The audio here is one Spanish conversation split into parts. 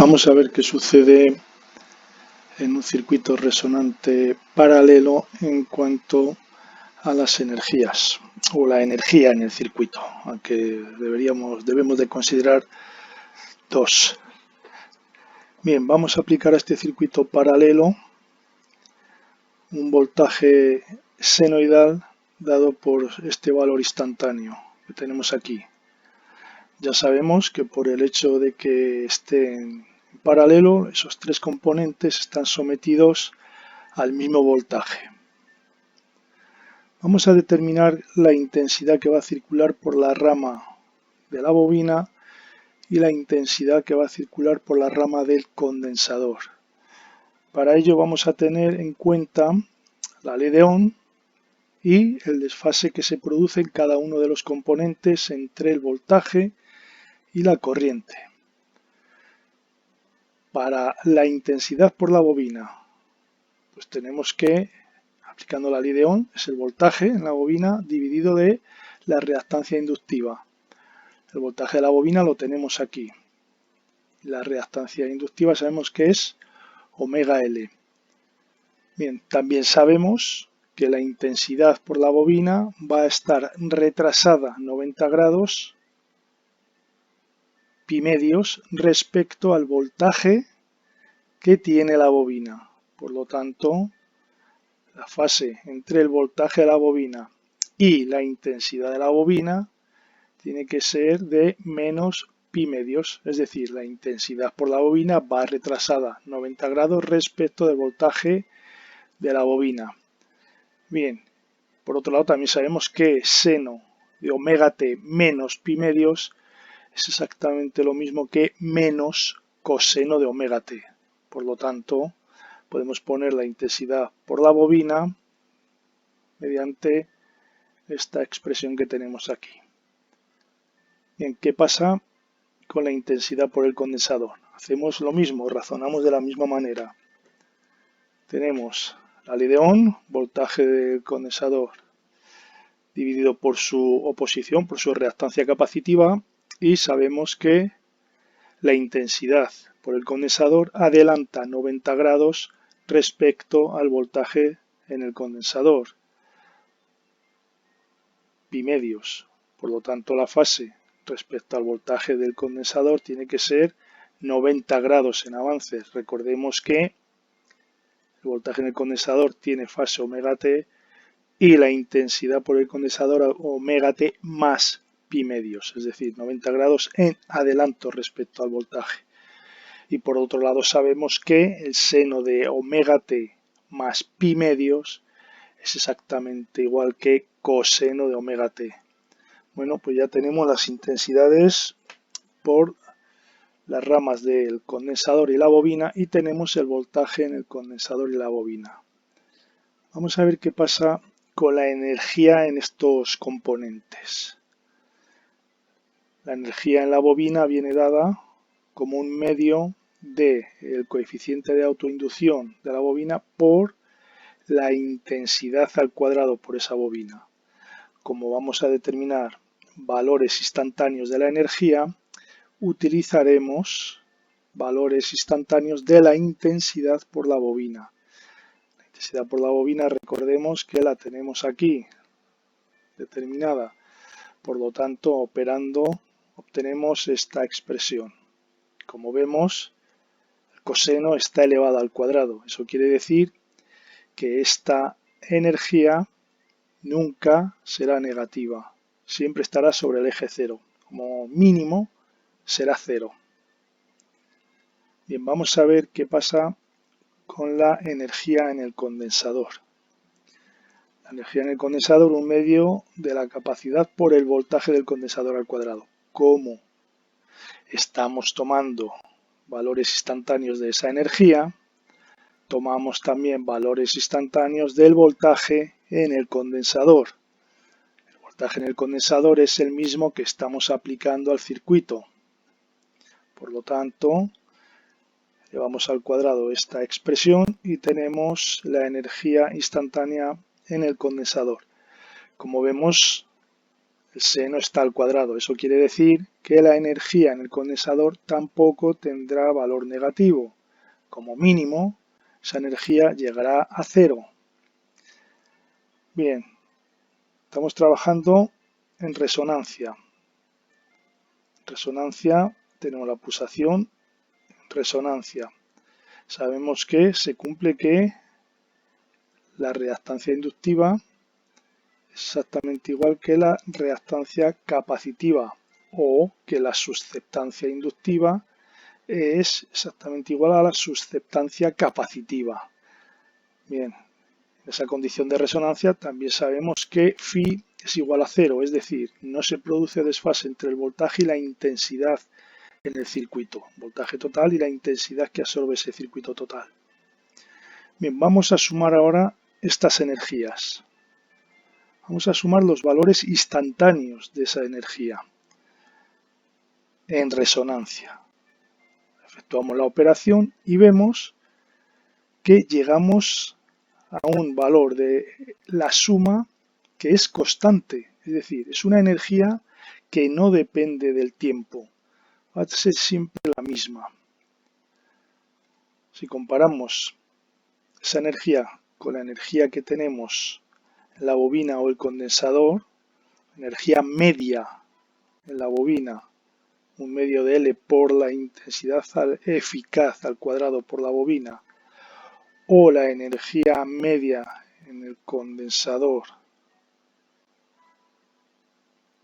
Vamos a ver qué sucede en un circuito resonante paralelo en cuanto a las energías o la energía en el circuito, aunque debemos de considerar dos. Bien, vamos a aplicar a este circuito paralelo un voltaje senoidal dado por este valor instantáneo que tenemos aquí. Ya sabemos que por el hecho de que estén en paralelo, esos tres componentes están sometidos al mismo voltaje. Vamos a determinar la intensidad que va a circular por la rama de la bobina y la intensidad que va a circular por la rama del condensador. Para ello vamos a tener en cuenta la ley de Ohm y el desfase que se produce en cada uno de los componentes entre el voltaje y la corriente. Para la intensidad por la bobina, pues tenemos que, aplicando la ley de Ohm, es el voltaje en la bobina dividido de la reactancia inductiva. El voltaje de la bobina lo tenemos aquí. La reactancia inductiva sabemos que es omega L. Bien, también sabemos que la intensidad por la bobina va a estar retrasada 90 grados pi medios respecto al voltaje que tiene la bobina. Por lo tanto, la fase entre el voltaje de la bobina y la intensidad de la bobina tiene que ser de menos pi medios, es decir, la intensidad por la bobina va retrasada 90 grados respecto del voltaje de la bobina. Bien, por otro lado también sabemos que seno de omega t menos pi medios es exactamente lo mismo que menos coseno de omega t. Por lo tanto, podemos poner la intensidad por la bobina mediante esta expresión que tenemos aquí. Bien, ¿qué pasa con la intensidad por el condensador? Hacemos lo mismo, razonamos de la misma manera. Tenemos la ley de Ohm, voltaje del condensador dividido por su oposición, por su reactancia capacitiva, y sabemos que la intensidad por el condensador adelanta 90 grados respecto al voltaje en el condensador, pi medios. Por lo tanto, la fase respecto al voltaje del condensador tiene que ser 90 grados en avance. Recordemos que el voltaje en el condensador tiene fase omega t y la intensidad por el condensador omega t más pi medios, es decir, 90 grados en adelanto respecto al voltaje. Y por otro lado sabemos que el seno de omega t más pi medios es exactamente igual que coseno de omega t. Bueno, pues ya tenemos las intensidades por las ramas del condensador y la bobina y tenemos el voltaje en el condensador y la bobina. Vamos a ver qué pasa con la energía en estos componentes. La energía en la bobina viene dada como un medio del coeficiente de autoinducción de la bobina por la intensidad al cuadrado por esa bobina. Como vamos a determinar valores instantáneos de la energía, utilizaremos valores instantáneos de la intensidad por la bobina. La intensidad por la bobina, recordemos que la tenemos aquí determinada. Por lo tanto, operando, obtenemos esta expresión. Como vemos, el coseno está elevado al cuadrado. Eso quiere decir que esta energía nunca será negativa. Siempre estará sobre el eje cero. Como mínimo será cero. Bien, vamos a ver qué pasa con la energía en el condensador. La energía en el condensador, un medio de la capacidad por el voltaje del condensador al cuadrado. Como estamos tomando valores instantáneos de esa energía, tomamos también valores instantáneos del voltaje en el condensador. El voltaje en el condensador es el mismo que estamos aplicando al circuito. Por lo tanto, llevamos al cuadrado esta expresión y tenemos la energía instantánea en el condensador. Como vemos, el seno está al cuadrado. Eso quiere decir que la energía en el condensador tampoco tendrá valor negativo. Como mínimo, esa energía llegará a cero. Bien, estamos trabajando en resonancia. En resonancia tenemos la pulsación, resonancia. Sabemos que se cumple que la reactancia inductiva es exactamente igual que la reactancia capacitiva, o que la susceptancia inductiva es exactamente igual a la susceptancia capacitiva. Bien, en esa condición de resonancia también sabemos que phi es igual a cero, es decir, no se produce desfase entre el voltaje y la intensidad en el circuito, voltaje total y la intensidad que absorbe ese circuito total. Bien, vamos a sumar ahora estas energías. Vamos a sumar los valores instantáneos de esa energía en resonancia. Efectuamos la operación y vemos que llegamos a un valor de la suma que es constante, es decir, es una energía que no depende del tiempo, va a ser siempre la misma. Si comparamos esa energía con la energía que tenemos en la bobina o el condensador, energía media en la bobina, un medio de L por la intensidad eficaz al cuadrado por la bobina, o la energía media en el condensador,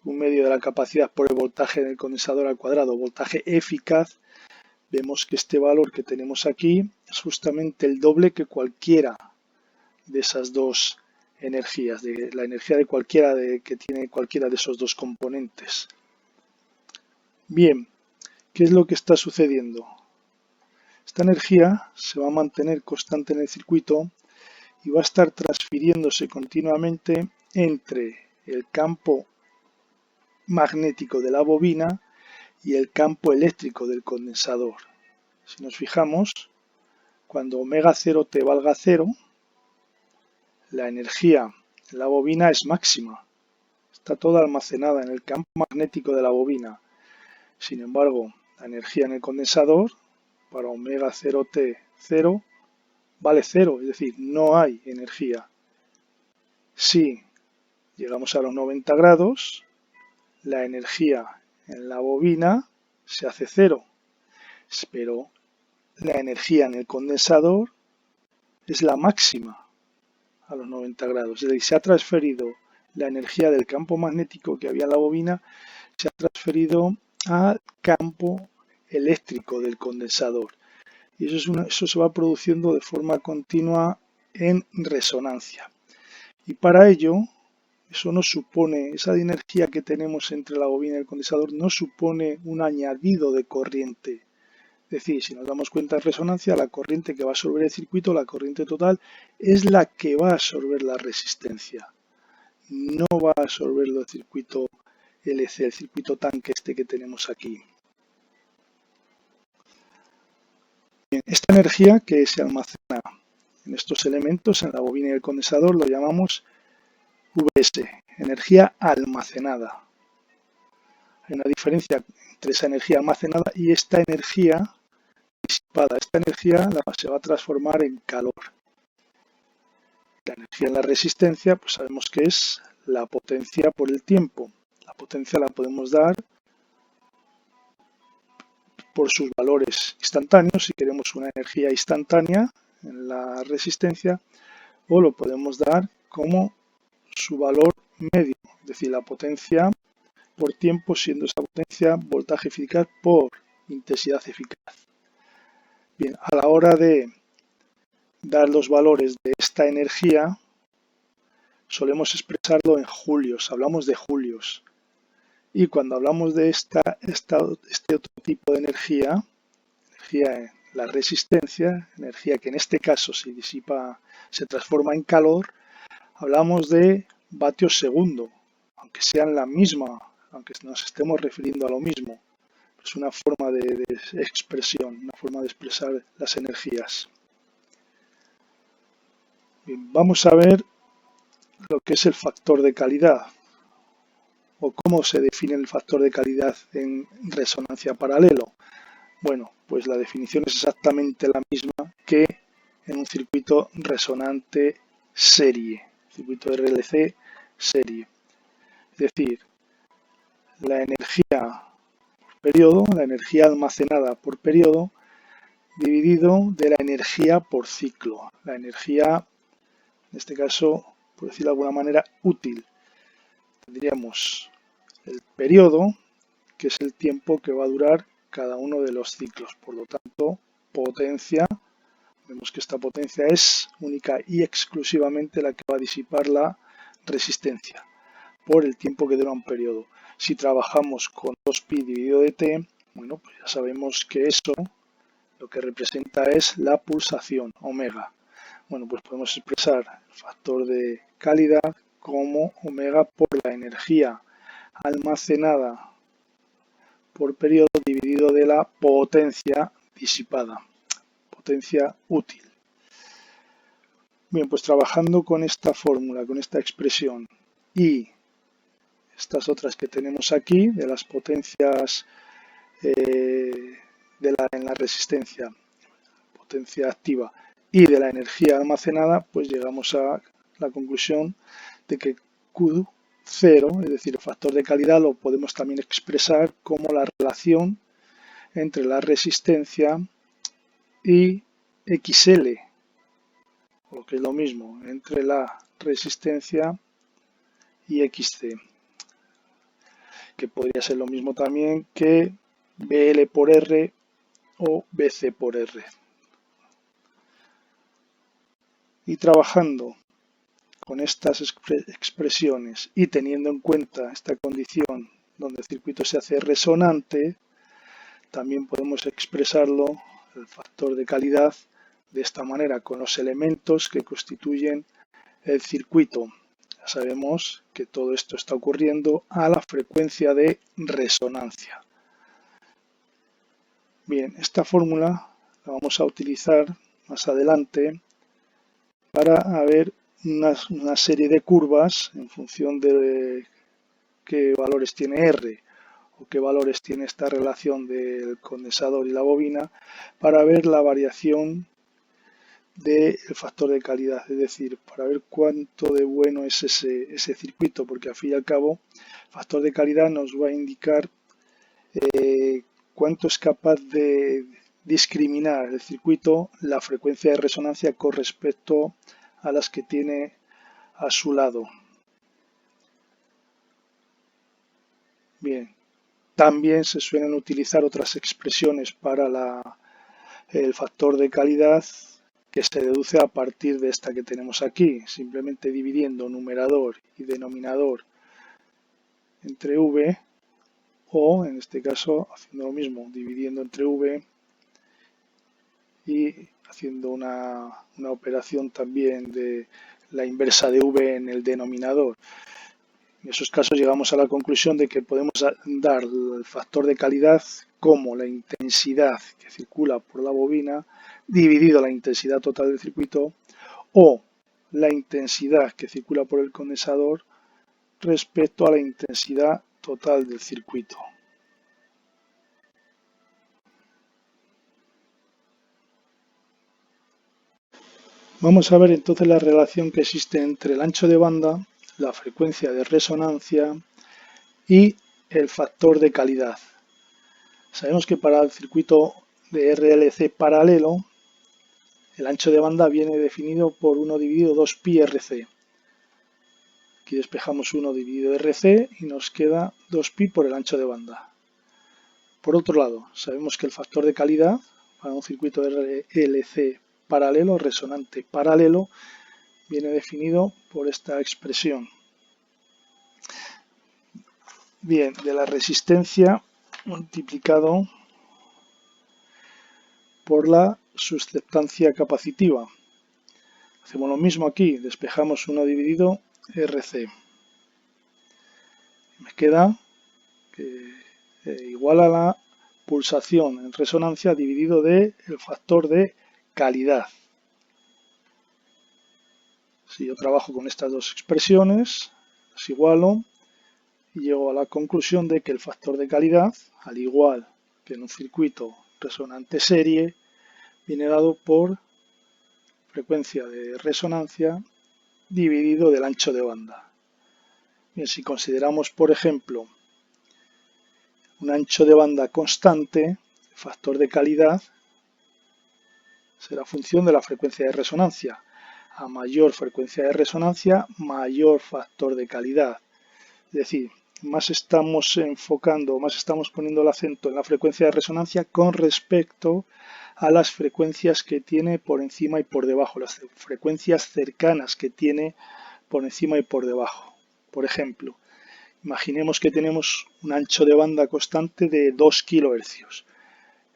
un medio de la capacidad por el voltaje en el condensador al cuadrado, voltaje eficaz, vemos que este valor que tenemos aquí es justamente el doble que cualquiera de esas dos energías, de la energía de cualquiera que tiene cualquiera de esos dos componentes. Bien, ¿qué es lo que está sucediendo? Esta energía se va a mantener constante en el circuito y va a estar transfiriéndose continuamente entre el campo magnético de la bobina y el campo eléctrico del condensador. Si nos fijamos, cuando omega 0t valga 0, la energía en la bobina es máxima. Está toda almacenada en el campo magnético de la bobina. Sin embargo, la energía en el condensador, para omega 0t 0, vale 0, es decir, no hay energía. Si llegamos a los 90 grados, la energía en la bobina se hace 0, pero la energía en el condensador es la máxima a los 90 grados. Es decir, se ha transferido la energía del campo magnético que había en la bobina, se ha transferido al campo eléctrico del condensador. Y eso se va produciendo de forma continua en resonancia. Y para ello, eso no supone, esa energía que tenemos entre la bobina y el condensador no supone un añadido de corriente. Es decir, si nos damos cuenta en resonancia, la corriente que va a absorber el circuito, la corriente total, es la que va a absorber la resistencia. No va a absorberlo el circuito LC, el circuito tanque este que tenemos aquí. Bien, esta energía que se almacena en estos elementos, en la bobina y el condensador, lo llamamos VS, energía almacenada. Hay una diferencia entre esa energía almacenada y esta energía disipada. Esta energía se va a transformar en calor. La energía en la resistencia, pues sabemos que es la potencia por el tiempo. La potencia la podemos dar por sus valores instantáneos, si queremos una energía instantánea en la resistencia, o lo podemos dar como su valor medio, es decir, la potencia por tiempo, siendo esta potencia voltaje eficaz por intensidad eficaz. Bien, a la hora de dar los valores de esta energía, solemos expresarlo en julios, hablamos de julios. Y cuando hablamos de este otro tipo de energía en la resistencia, energía que en este caso se disipa, se transforma en calor, hablamos de vatios segundo, aunque sean la misma, aunque nos estemos refiriendo a lo mismo. Es una forma de expresión, una forma de expresar las energías. Bien, vamos a ver lo que es el factor de calidad, ¿O cómo se define el factor de calidad en resonancia paralelo? Bueno, pues la definición es exactamente la misma que en un circuito resonante serie, circuito RLC serie. Es decir, la energía por periodo, la energía almacenada por periodo, dividido de la energía por ciclo. La energía, en este caso, por decirlo de alguna manera, útil. Tendríamos el periodo, que es el tiempo que va a durar cada uno de los ciclos. Por lo tanto, potencia, vemos que esta potencia es única y exclusivamente la que va a disipar la resistencia por el tiempo que dura un periodo. Si trabajamos con 2pi dividido de t, bueno, pues ya sabemos que eso lo que representa es la pulsación, omega. Bueno, pues podemos expresar el factor de calidad como omega por la energía almacenada por periodo dividido de la potencia disipada, potencia útil. Bien, pues trabajando con esta fórmula, con esta expresión y estas otras que tenemos aquí, de las potencias en la resistencia, potencia activa y de la energía almacenada, pues llegamos a la conclusión de que Q0, es decir, el factor de calidad, lo podemos también expresar como la relación entre la resistencia y XL, o lo que es lo mismo, entre la resistencia y XC, que podría ser lo mismo también que BL por R o BC por R. Y trabajando con estas expresiones y teniendo en cuenta esta condición donde el circuito se hace resonante, también podemos expresarlo, el factor de calidad, de esta manera, con los elementos que constituyen el circuito. Ya sabemos que todo esto está ocurriendo a la frecuencia de resonancia. Bien, esta fórmula la vamos a utilizar más adelante para ver una serie de curvas en función de qué valores tiene R o qué valores tiene esta relación del condensador y la bobina, para ver la variación del factor de calidad, es decir, para ver cuánto de bueno es ese circuito, porque al fin y al cabo el factor de calidad nos va a indicar cuánto es capaz de discriminar el circuito la frecuencia de resonancia con respecto a las que tiene a su lado. Bien, también se suelen utilizar otras expresiones para el factor de calidad que se deduce a partir de esta que tenemos aquí, simplemente dividiendo numerador y denominador entre v, o en este caso haciendo lo mismo, dividiendo entre v y haciendo una operación también de la inversa de v en el denominador. En esos casos llegamos a la conclusión de que podemos dar el factor de calidad como la intensidad que circula por la bobina dividido la intensidad total del circuito, o la intensidad que circula por el condensador respecto a la intensidad total del circuito. Vamos a ver entonces la relación que existe entre el ancho de banda, la frecuencia de resonancia y el factor de calidad. Sabemos que para el circuito de RLC paralelo, el ancho de banda viene definido por 1 dividido 2pi RC. Aquí despejamos 1 dividido RC y nos queda 2pi por el ancho de banda. Por otro lado, sabemos que el factor de calidad para un circuito de RLC paralelo, resonante paralelo, viene definido por esta expresión. Bien, de la resistencia multiplicado por la susceptancia capacitiva. Hacemos lo mismo aquí, despejamos 1 dividido RC. Me queda igual a la pulsación en resonancia dividido del factor de calidad. Si yo trabajo con estas dos expresiones, las igualo y llego a la conclusión de que el factor de calidad, al igual que en un circuito resonante serie, viene dado por frecuencia de resonancia dividido del ancho de banda. Bien, si consideramos, por ejemplo, un ancho de banda constante, el factor de calidad será función de la frecuencia de resonancia. A mayor frecuencia de resonancia, mayor factor de calidad. Es decir, más estamos enfocando, más estamos poniendo el acento en la frecuencia de resonancia con respecto a las frecuencias que tiene por encima y por debajo, las frecuencias cercanas que tiene por encima y por debajo. Por ejemplo, imaginemos que tenemos un ancho de banda constante de 2 kHz.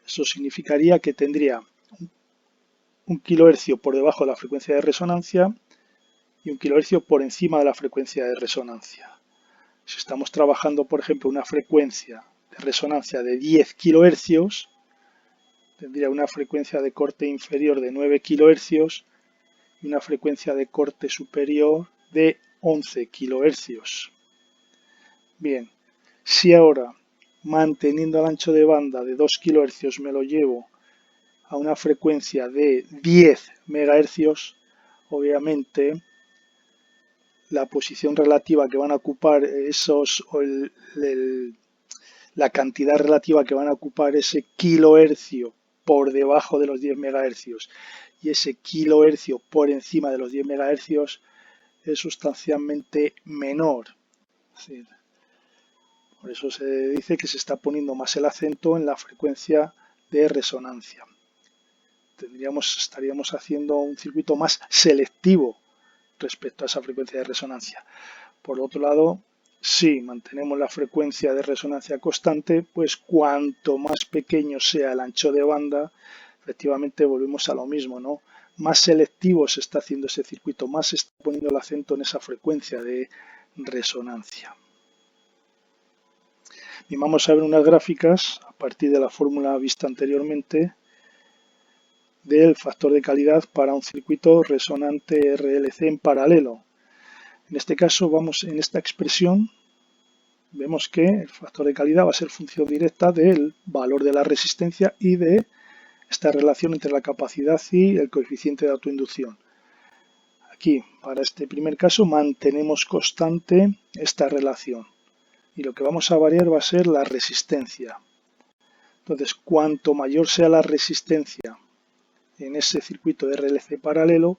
Eso significaría que tendría 1 kHz por debajo de la frecuencia de resonancia y 1 kHz por encima de la frecuencia de resonancia. Si estamos trabajando, por ejemplo, una frecuencia de resonancia de 10 kHz, tendría una frecuencia de corte inferior de 9 kHz y una frecuencia de corte superior de 11 kHz. Bien, si ahora, manteniendo el ancho de banda de 2 kHz, me lo llevo a una frecuencia de 10 MHz, obviamente la posición relativa que van a ocupar la cantidad relativa que van a ocupar ese kilohercio por debajo de los 10 MHz y ese kilohercio por encima de los 10 MHz es sustancialmente menor. Es decir, por eso se dice que se está poniendo más el acento en la frecuencia de resonancia. Estaríamos haciendo un circuito más selectivo respecto a esa frecuencia de resonancia. Por otro lado, si mantenemos la frecuencia de resonancia constante, pues cuanto más pequeño sea el ancho de banda, efectivamente volvemos a lo mismo, ¿no? Más selectivo se está haciendo ese circuito, más se está poniendo el acento en esa frecuencia de resonancia. Y vamos a ver unas gráficas a partir de la fórmula vista anteriormente del factor de calidad para un circuito resonante RLC en paralelo. En este caso, en esta expresión, vemos que el factor de calidad va a ser función directa del valor de la resistencia y de esta relación entre la capacidad y el coeficiente de autoinducción. Aquí, para este primer caso, mantenemos constante esta relación y lo que vamos a variar va a ser la resistencia. Entonces, cuanto mayor sea la resistencia en ese circuito de RLC paralelo,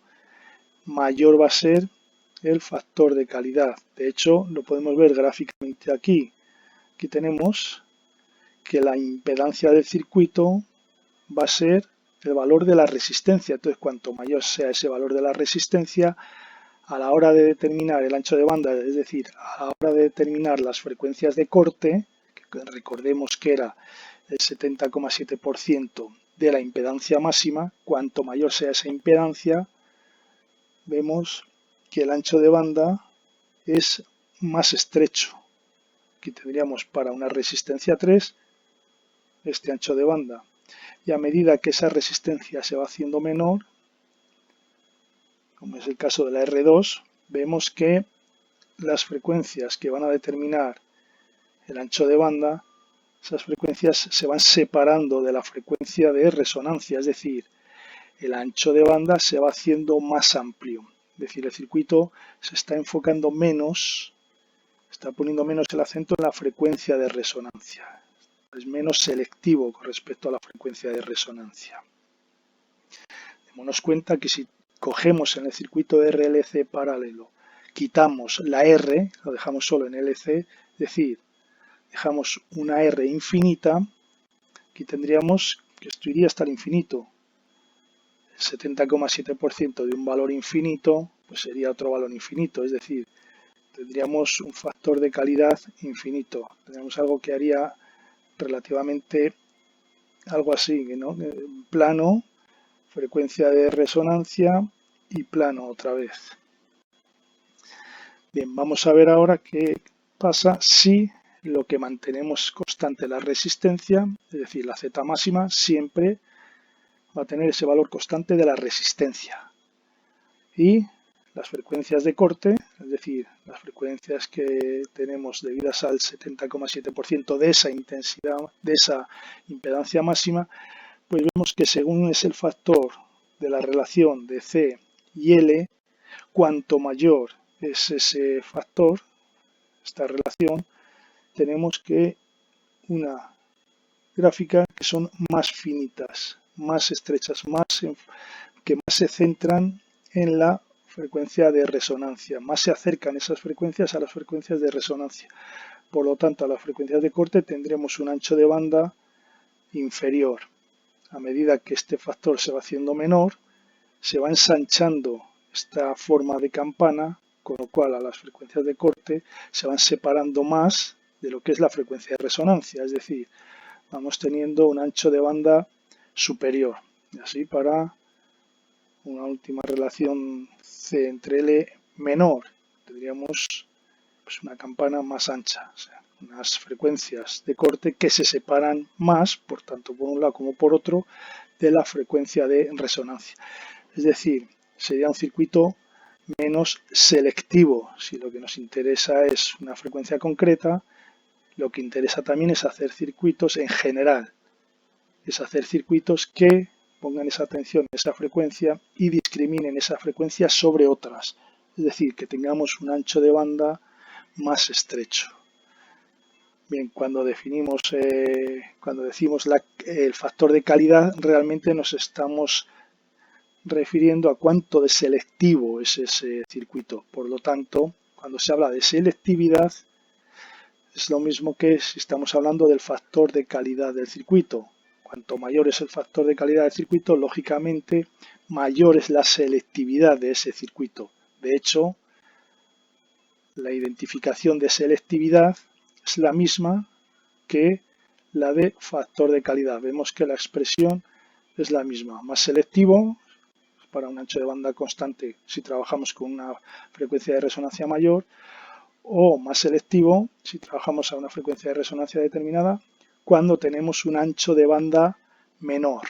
mayor va a ser el factor de calidad. De hecho, lo podemos ver gráficamente aquí. Aquí tenemos que la impedancia del circuito va a ser el valor de la resistencia. Entonces, cuanto mayor sea ese valor de la resistencia, a la hora de determinar el ancho de banda, es decir, a la hora de determinar las frecuencias de corte, que recordemos que era el 70,7% de la impedancia máxima, cuanto mayor sea esa impedancia, vemos que el ancho de banda es más estrecho. Aquí tendríamos para una resistencia 3 este ancho de banda. Y a medida que esa resistencia se va haciendo menor, como es el caso de la R2, vemos que las frecuencias que van a determinar el ancho de banda, esas frecuencias se van separando de la frecuencia de resonancia, es decir, el ancho de banda se va haciendo más amplio. Es decir, el circuito se está enfocando menos, está poniendo menos el acento en la frecuencia de resonancia. Es menos selectivo con respecto a la frecuencia de resonancia. Démonos cuenta que si cogemos en el circuito de RLC paralelo, quitamos la R, lo dejamos solo en LC, es decir, dejamos una R infinita, aquí tendríamos que esto iría hasta el infinito. El 70,7% de un valor infinito pues sería otro valor infinito, es decir, tendríamos un factor de calidad infinito. Tendríamos algo que haría relativamente algo así, ¿no? Plano, frecuencia de resonancia y plano otra vez. Bien, vamos a ver ahora qué pasa si lo que mantenemos constante la resistencia, es decir, la Z máxima, siempre va a tener ese valor constante de la resistencia. Y las frecuencias de corte, es decir, las frecuencias que tenemos debidas al 70,7% de esa intensidad, de esa impedancia máxima, pues vemos que según es el factor de la relación de C y L, cuanto mayor es ese factor, esta relación, tenemos que una gráfica que son más finitas, más estrechas, que más se centran en la frecuencia de resonancia, más se acercan esas frecuencias a las frecuencias de resonancia. Por lo tanto, a las frecuencias de corte tendremos un ancho de banda inferior. A medida que este factor se va haciendo menor, se va ensanchando esta forma de campana, con lo cual a las frecuencias de corte se van separando más de lo que es la frecuencia de resonancia, es decir, vamos teniendo un ancho de banda superior. Y así para una última relación C entre L menor, tendríamos pues, una campana más ancha, o sea, unas frecuencias de corte que se separan más, por tanto por un lado como por otro, de la frecuencia de resonancia. Es decir, sería un circuito menos selectivo. Si lo que nos interesa es una frecuencia concreta, lo que interesa también es hacer circuitos en general, es hacer circuitos que pongan esa atención en esa frecuencia y discriminen esa frecuencia sobre otras, es decir, que tengamos un ancho de banda más estrecho. Bien, cuando decimos el factor de calidad, realmente nos estamos refiriendo a cuánto de selectivo es ese circuito. Por lo tanto, cuando se habla de selectividad, es lo mismo que si estamos hablando del factor de calidad del circuito. Cuanto mayor es el factor de calidad del circuito, lógicamente mayor es la selectividad de ese circuito. De hecho, la identificación de selectividad es la misma que la de factor de calidad. Vemos que la expresión es la misma. Más selectivo para un ancho de banda constante si trabajamos con una frecuencia de resonancia mayor, o más selectivo si trabajamos a una frecuencia de resonancia determinada cuando tenemos un ancho de banda menor.